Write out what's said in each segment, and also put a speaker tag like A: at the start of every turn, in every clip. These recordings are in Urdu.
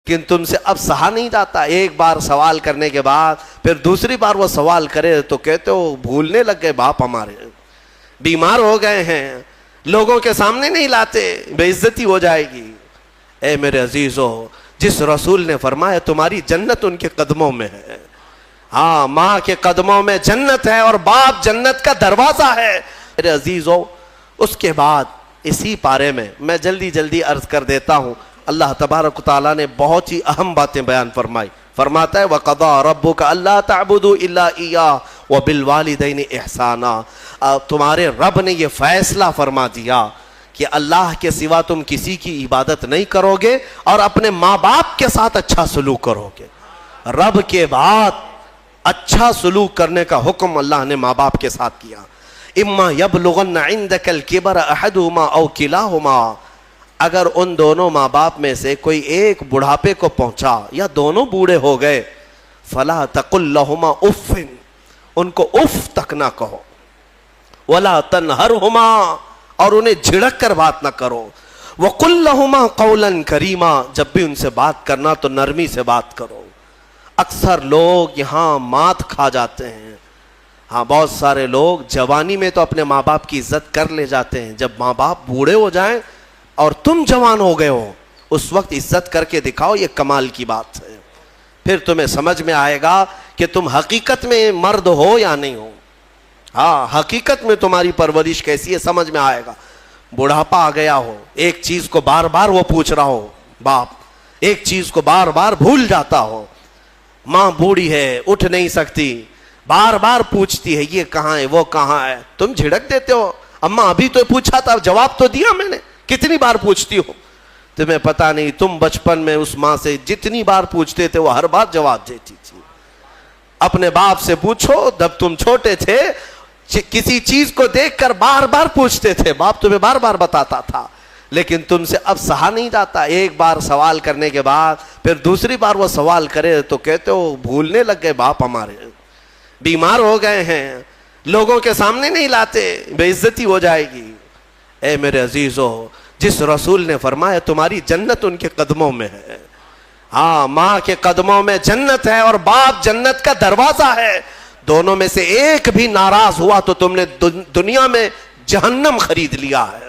A: لیکن تم سے اب سہا نہیں جاتا. ایک بار سوال کرنے کے بعد پھر دوسری بار وہ سوال کرے تو کہتے ہو بھولنے لگ گئے باپ ہمارے, بیمار ہو گئے ہیں, لوگوں کے سامنے نہیں لاتے, بے عزتی ہو جائے گی. اے میرے عزیزو, جس رسول نے فرمایا تمہاری جنت ان کے قدموں میں ہے, ہاں ماں کے قدموں میں جنت ہے اور باپ جنت کا دروازہ ہے. میرے عزیزو, اس کے بعد اسی پارے میں جلدی جلدی عرض کر دیتا ہوں, اللہ تبارک و تعالیٰ نے بہت ہی اہم باتیں بیان فرمائی. فرماتا ہے وَقَضَىٰ رَبُّكَ أَلَّا تَعْبُدُوا إِلَّا إِيَّاهُ وَبِالْوَالِدَيْنِ إِحْسَانًا. تمہارے رب نے یہ فیصلہ فرما دیا کہ اللہ کے سوا تم کسی کی عبادت نہیں کرو گے اور اپنے ماں باپ کے ساتھ اچھا سلوک کرو گے. رب کے بعد اچھا سلوک کرنے کا حکم اللہ نے ماں باپ کے ساتھ کیا. اما یبلغن عندک الکبر احدہما او کلاہما, اگر ان دونوں ماں باپ میں سے کوئی ایک بڑھاپے کو پہنچا یا دونوں بوڑھے ہو گئے, فلا تقل لہما اف, ان کو اف تک نہ کہو, ولا تنہرہما, اور انہیں جھڑک کر بات نہ کرو, وقل لہما قولا کریما, جب بھی ان سے بات کرنا تو نرمی سے بات کرو. اکثر لوگ یہاں مات کھا جاتے ہیں. ہاں بہت سارے لوگ جوانی میں تو اپنے ماں باپ کی عزت کر لے جاتے ہیں, جب ماں باپ بوڑھے ہو جائیں اور تم جوان ہو گئے ہو اس وقت عزت کر کے دکھاؤ, یہ کمال کی بات ہے. پھر تمہیں سمجھ میں آئے گا کہ تم حقیقت میں مرد ہو یا نہیں ہو. ہاں حقیقت میں تمہاری پرورش کیسی ہے سمجھ میں آئے گا. بڑھاپا آ گیا ہو, ایک چیز کو بار بار وہ پوچھ رہا ہو باپ, ایک چیز کو بار بار بھول جاتا ہو. ماں بوڑھی ہے, اٹھ نہیں سکتی, بار بار پوچھتی ہے یہ کہاں ہے وہ کہاں ہے, تم جھڑک دیتے ہو, اماں ابھی تو پوچھا تھا جواب تو دیا میں نے, کتنی بار پوچھتی ہو. تمہیں پتا نہیں تم بچپن میں اس ماں سے جتنی بار پوچھتے تھے وہ ہر بار جواب دیتی تھی. اپنے باپ سے پوچھو, جب تم چھوٹے تھے کسی چیز کو دیکھ کر بار بار پوچھتے تھے, باپ تمہیں بار بار بتاتا تھا, لیکن تم سے اب سہا نہیں جاتا. ایک بار سوال کرنے کے بعد پھر دوسری بار وہ سوال کرے تو کہتے ہو بھولنے لگ گئے باپ ہمارے, بیمار ہو گئے ہیں, لوگوں کے سامنے نہیں لاتے, بے عزتی ہو جائے گی. اے میرے عزیزو, جس رسول نے فرمایا تمہاری جنت ان کے قدموں میں ہے, ہاں ماں کے قدموں میں جنت ہے اور باپ جنت کا دروازہ ہے. دونوں میں سے ایک بھی ناراض ہوا تو تم نے دنیا میں جہنم خرید لیا ہے,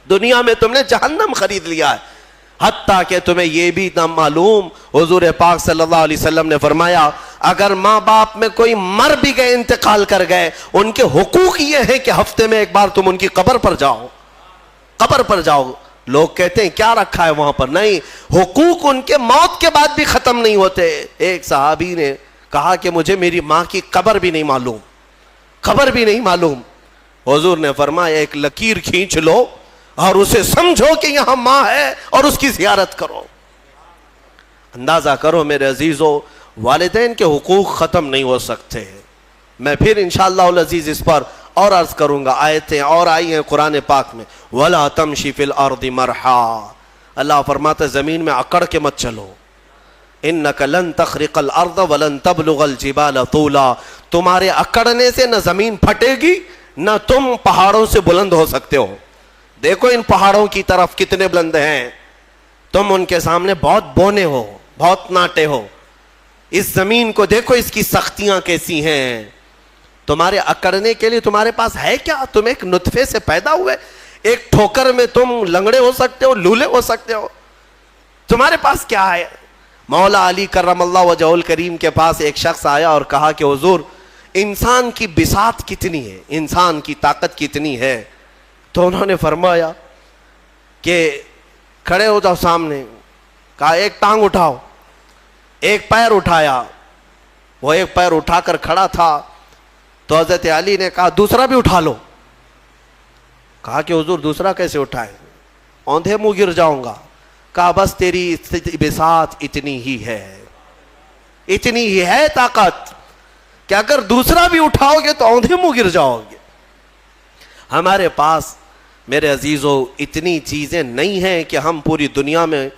A: دنیا میں تم نے جہنم خرید لیا ہے. حتیٰ کہ تمہیں یہ بھی نہ معلوم, حضور پاک صلی اللہ علیہ وسلم نے فرمایا اگر ماں باپ میں کوئی مر بھی گئے, انتقال کر گئے, ان کے حقوق یہ ہیں کہ ہفتے میں ایک بار تم ان کی قبر پر جاؤ, قبر پر جاؤ. لوگ کہتے ہیں کیا رکھا ہے وہاں پر, نہیں, حقوق ان کے موت کے بعد بھی ختم نہیں ہوتے. ایک صحابی نے کہا کہ مجھے میری ماں کی قبر بھی نہیں معلوم, قبر بھی نہیں معلوم. حضور نے فرمایا ایک لکیر کھینچ لو اور اسے سمجھو کہ یہاں ماں ہے اور اس کی زیارت کرو. اندازہ کرو میرے عزیزو, والدین کے حقوق ختم نہیں ہو سکتے. میں پھر انشاءاللہ العزیز اس پر اور عرض کروں گا, آیتیں اور آئی ہیں قرآن پاک میں, وَلَا تَمْشِ فِي الْأَرْضِ مَرْحًا, اللہ فرماتا ہے زمین میں اکڑ کے مت چلو. إِنَّكَ لَن تَخْرِقَ الْأَرْضَ وَلَن تَبْلُغَ الْجِبَالَ طُولًا, تمہارے اکڑنے سے نہ زمین پھٹے گی نہ تم پہاڑوں سے بلند ہو سکتے ہو. دیکھو ان پہاڑوں کی طرف کتنے بلند ہیں, تم ان کے سامنے بہت بونے ہو, بہت ناٹے ہو. اس زمین کو دیکھو اس کی سختیاں کیسی ہیں, تمہارے اکڑنے کے لیے تمہارے پاس ہے کیا؟ تم ایک نطفے سے پیدا ہوئے, ایک ٹھوکر میں تم لنگڑے ہو سکتے ہو, لولے ہو سکتے ہو, تمہارے پاس کیا ہے؟ مولا علی کرم اللہ وجہہ الکریم کے پاس ایک شخص آیا اور کہا کہ حضور انسان کی بساط کتنی ہے, انسان کی طاقت کتنی ہے؟ تو انہوں نے فرمایا کہ کھڑے ہو جاؤ سامنے. کہا ایک ٹانگ اٹھاؤ, ایک پیر اٹھایا, وہ ایک پیر اٹھا کر کھڑا تھا تو حضرت علی نے کہا دوسرا بھی اٹھا لو. کہا کہ حضور دوسرا کیسے اٹھائیں, اوندھے منہ گر جاؤں گا. کہا بس تیری بساط اتنی ہی ہے, اتنی ہی ہے طاقت کہ اگر دوسرا بھی اٹھاؤ گے تو اوندھے منہ گر جاؤ گے. ہمارے پاس میرے عزیزو اتنی چیزیں نہیں ہیں کہ ہم پوری دنیا میں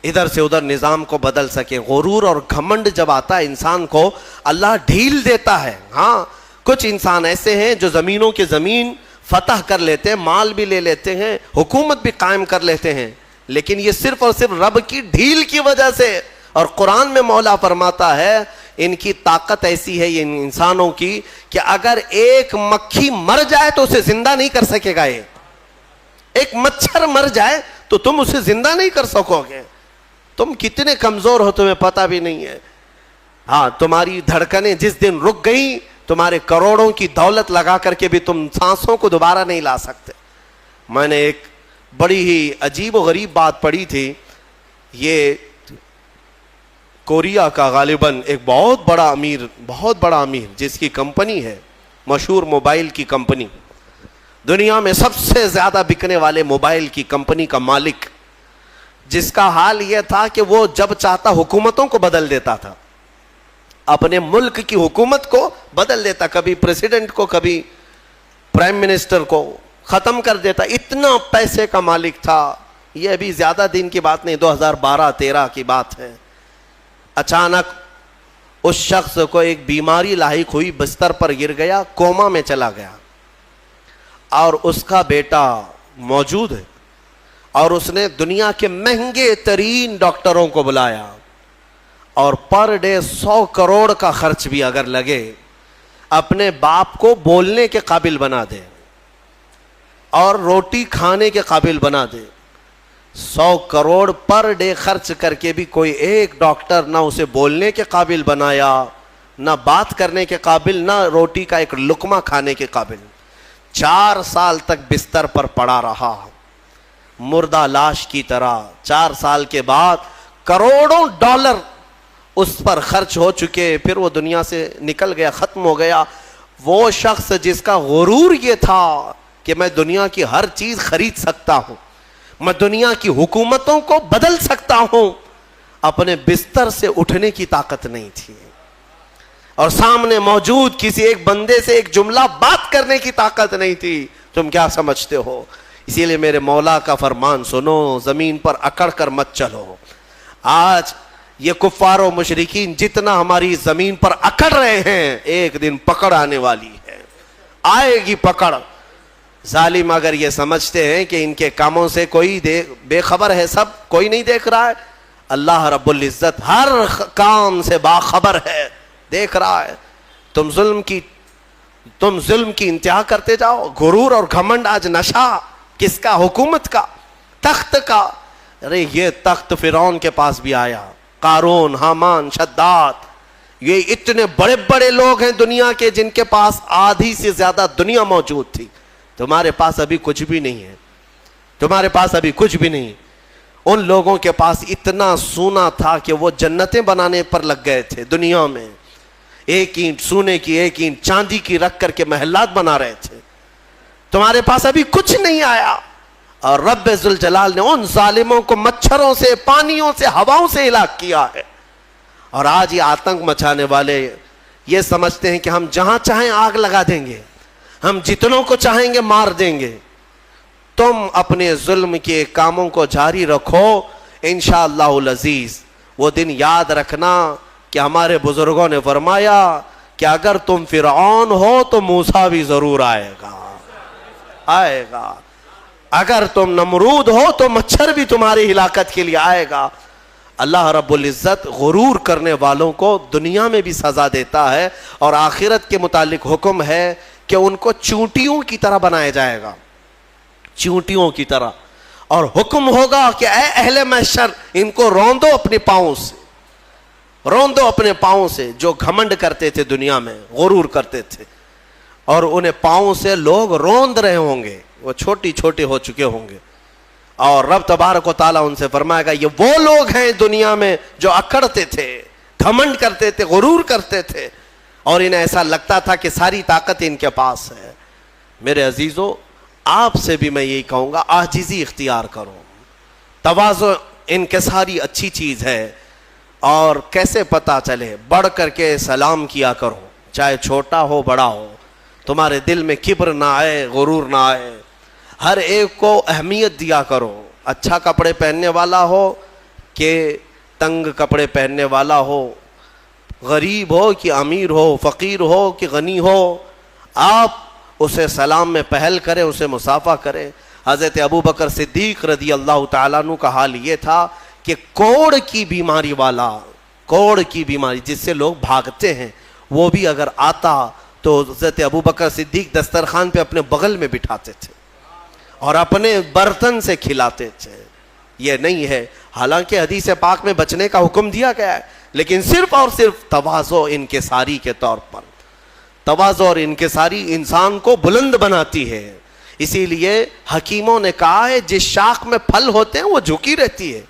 A: ادھر سے ادھر نظام کو بدل سکیں. غرور اور گھمنڈ جب آتا ہے انسان کو اللہ ڈھیل دیتا ہے. ہاں کچھ انسان ایسے ہیں جو زمینوں کی زمین فتح کر لیتے ہیں, مال بھی لے لیتے ہیں, حکومت بھی قائم کر لیتے ہیں, لیکن یہ صرف اور صرف رب کی ڈھیل کی وجہ سے. اور قرآن میں مولا فرماتا ہے ان کی طاقت ایسی ہے ان انسانوں کی کہ اگر ایک مکھی مر جائے تو اسے زندہ نہیں کر سکے گا. یہ ایک مچھر مر جائے تو تم اسے زندہ نہیں کر سکو گے. تم کتنے کمزور ہو تمہیں پتہ بھی نہیں ہے. ہاں تمہاری دھڑکنیں جس دن رک گئی تمہارے کروڑوں کی دولت لگا کر کے بھی تم سانسوں کو دوبارہ نہیں لا سکتے. میں نے ایک بڑی ہی عجیب و غریب بات پڑھی تھی. یہ کوریا کا غالباً ایک بہت بڑا امیر جس کی کمپنی ہے, مشہور موبائل کی کمپنی, دنیا میں سب سے زیادہ بکنے والے موبائل کی کمپنی کا مالک, جس کا حال یہ تھا کہ وہ جب چاہتا حکومتوں کو بدل دیتا تھا, اپنے ملک کی حکومت کو بدل دیتا, کبھی پریزیڈنٹ کو کبھی پرائم منسٹر کو ختم کر دیتا. اتنا پیسے کا مالک تھا. یہ ابھی زیادہ دن کی بات نہیں, 2012-13 کی بات ہے. اچانک اس شخص کو ایک بیماری لاحق ہوئی, بستر پر گر گیا, کوما میں چلا گیا, اور اس کا بیٹا موجود ہے, اور اس نے دنیا کے مہنگے ترین ڈاکٹروں کو بلایا, اور پر ڈے 100 کروڑ کا خرچ بھی اگر لگے اپنے باپ کو بولنے کے قابل بنا دے اور روٹی کھانے کے قابل بنا دے. 100 کروڑ پر ڈے خرچ کر کے بھی کوئی ایک ڈاکٹر نہ اسے بولنے کے قابل بنایا, نہ بات کرنے کے قابل, نہ روٹی کا ایک لقمہ کھانے کے قابل. 4 سال تک بستر پر پڑا رہا مردہ لاش کی طرح. 4 سال کے بعد کروڑوں ڈالر اس پر خرچ ہو چکے, پھر وہ دنیا سے نکل گیا, ختم ہو گیا. وہ شخص جس کا غرور یہ تھا کہ میں دنیا کی ہر چیز خرید سکتا ہوں, میں دنیا کی حکومتوں کو بدل سکتا ہوں, اپنے بستر سے اٹھنے کی طاقت نہیں تھی, اور سامنے موجود کسی ایک بندے سے ایک جملہ بات کرنے کی طاقت نہیں تھی. تم کیا سمجھتے ہو؟ اسی لیے میرے مولا کا فرمان سنو, زمین پر اکڑ کر مت چلو. آج یہ کفار و مشرکین جتنا ہماری زمین پر اکڑ رہے ہیں, ایک دن پکڑ آنے والی ہے, آئے گی پکڑ. ظالم اگر یہ سمجھتے ہیں کہ ان کے کاموں سے کوئی بے خبر ہے, سب کوئی نہیں دیکھ رہا ہے, اللہ رب العزت ہر کام سے باخبر ہے, دیکھ رہا ہے. تم ظلم کی انتہا کرتے جاؤ. غرور اور گھمنڈ آج نشہ کس کا؟ حکومت کا, تخت کا. ارے یہ تخت فرعون کے پاس بھی آیا, قارون, حامان, شداد, یہ اتنے بڑے بڑے لوگ ہیں دنیا کے جن کے پاس آدھی سے زیادہ دنیا موجود تھی. تمہارے پاس ابھی کچھ بھی نہیں ہے, تمہارے پاس ابھی کچھ بھی نہیں. ان لوگوں کے پاس اتنا سونا تھا کہ وہ جنتیں بنانے پر لگ گئے تھے دنیا میں. ایک اینٹ سونے کی, ایک اینٹ چاندی کی رکھ کر کے محلات بنا رہے تھے. تمہارے پاس ابھی کچھ نہیں آیا, اور رب ذوالجلال نے ان ظالموں کو مچھروں سے, پانیوں سے, ہواؤں سے ہلاک کیا ہے. اور آج یہ آتنک مچانے والے یہ سمجھتے ہیں کہ ہم جہاں چاہیں آگ لگا دیں گے, ہم جتنوں کو چاہیں گے مار دیں گے. تم اپنے ظلم کے کاموں کو جاری رکھو, انشاءاللہ العزیز وہ دن یاد رکھنا کہ ہمارے بزرگوں نے فرمایا کہ اگر تم فرعون ہو تو موسیٰ بھی ضرور آئے گا. اگر تم نمرود ہو تو مچھر بھی تمہاری ہلاکت کے لیے آئے گا. اللہ رب العزت غرور کرنے والوں کو دنیا میں بھی سزا دیتا ہے, اور آخرت کے متعلق حکم ہے کہ ان کو چونٹیوں کی طرح بنایا جائے گا, چونٹیوں کی طرح. اور حکم ہوگا کہ اے اہل محشر, ان کو روندو اپنے پاؤں سے, روندو اپنے پاؤں سے. جو گھمنڈ کرتے تھے دنیا میں, غرور کرتے تھے, اور انہیں پاؤں سے لوگ روند رہے ہوں گے, وہ چھوٹی چھوٹے ہو چکے ہوں گے. اور رب تبارک و تعالیٰ ان سے فرمائے گا یہ وہ لوگ ہیں دنیا میں جو اکڑتے تھے, گھمنڈ کرتے تھے, غرور کرتے تھے, اور انہیں ایسا لگتا تھا کہ ساری طاقت ان کے پاس ہے. میرے عزیزو, آپ سے بھی میں یہی کہوں گا, عاجزی اختیار کرو. تواضع انکساری اچھی چیز ہے, اور کیسے پتہ چلے, بڑھ کر کے سلام کیا کرو, چاہے چھوٹا ہو بڑا ہو. تمہارے دل میں کبر نہ آئے, غرور نہ آئے. ہر ایک کو اہمیت دیا کرو, اچھا کپڑے پہننے والا ہو کہ تنگ کپڑے پہننے والا ہو, غریب ہو کہ امیر ہو, فقیر ہو کہ غنی ہو, آپ اسے سلام میں پہل کریں, اسے مصافحہ کریں. حضرت ابو بکر صدیق رضی اللہ تعالیٰ عنہ کا حال یہ تھا کہ کوڑ کی بیماری والا، کوڑ کی بیماری جس سے لوگ بھاگتے ہیں، وہ بھی اگر آتا تو حضرت ابو بکر صدیق دسترخوان پہ اپنے بغل میں بٹھاتے تھے اور اپنے برتن سے کھلاتے تھے۔ یہ نہیں ہے، حالانکہ حدیث پاک میں بچنے کا حکم دیا گیا ہے، لیکن صرف اور صرف تواضع انکساری کے طور پر۔ تواضع اور انکساری انسان کو بلند بناتی ہے۔ اسی لیے حکیموں نے کہا ہے جس شاخ میں پھل ہوتے ہیں وہ جھکی رہتی ہے،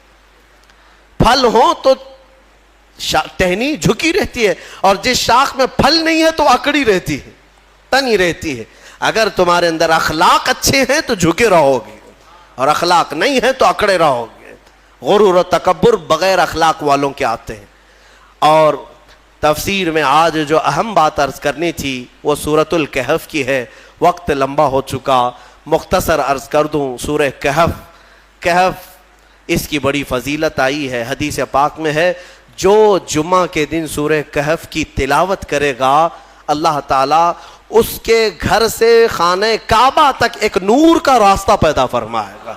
A: پھل ہوں تو ٹہنی جھکی رہتی ہے، اور جس شاخ میں پھل نہیں ہے تو اکڑی رہتی ہے، تنی رہتی ہے۔ اگر تمہارے اندر اخلاق اچھے ہیں تو جھکے رہو گے، اور اخلاق نہیں ہے تو اکڑے رہو گے۔ غرور و تکبر بغیر اخلاق والوں کے آتے ہیں۔ اور تفسیر میں آج جو اہم بات عرض کرنی تھی وہ سورۃ الکہف کی ہے، وقت لمبا ہو چکا، مختصر عرض کر دوں۔ سورہ کہف، کہف اس کی بڑی فضیلت آئی ہے، حدیث پاک میں ہے جو جمعہ کے دن سورہ کہف کی تلاوت کرے گا اللہ تعالیٰ اس کے گھر سے خانہ کعبہ تک ایک نور کا راستہ پیدا فرمائے گا۔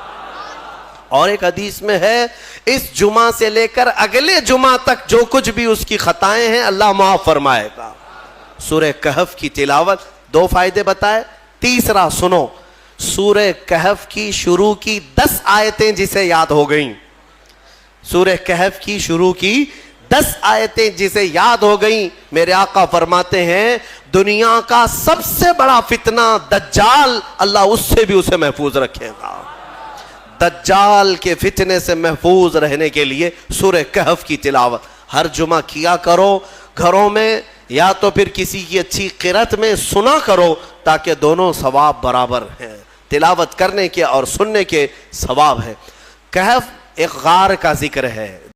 A: اور ایک حدیث میں ہے اس جمعہ سے لے کر اگلے جمعہ تک جو کچھ بھی اس کی خطائیں ہیں اللہ معاف فرمائے گا۔ سورہ کہف کی تلاوت، دو فائدے بتائے۔ تیسرا سنو، سورہ کہف کی شروع کی 10 آیتیں جسے یاد ہو گئیں، سورہ کہف کی شروع کی 10 آیتیں جسے یاد ہو گئیں، میرے آقا فرماتے ہیں دنیا کا سب سے بڑا فتنہ دجال، اللہ اس سے بھی اسے محفوظ رکھے گا۔ دجال کے فتنے سے محفوظ رہنے کے لیے سورہ کہف کی تلاوت ہر جمعہ کیا کرو، گھروں میں یا تو پھر کسی کی اچھی قرأت میں سنا کرو، تاکہ دونوں ثواب برابر ہیں، تلاوت کرنے کے اور سننے کے ثواب ہیں۔ کہف ایک غار کا ذکر ہے۔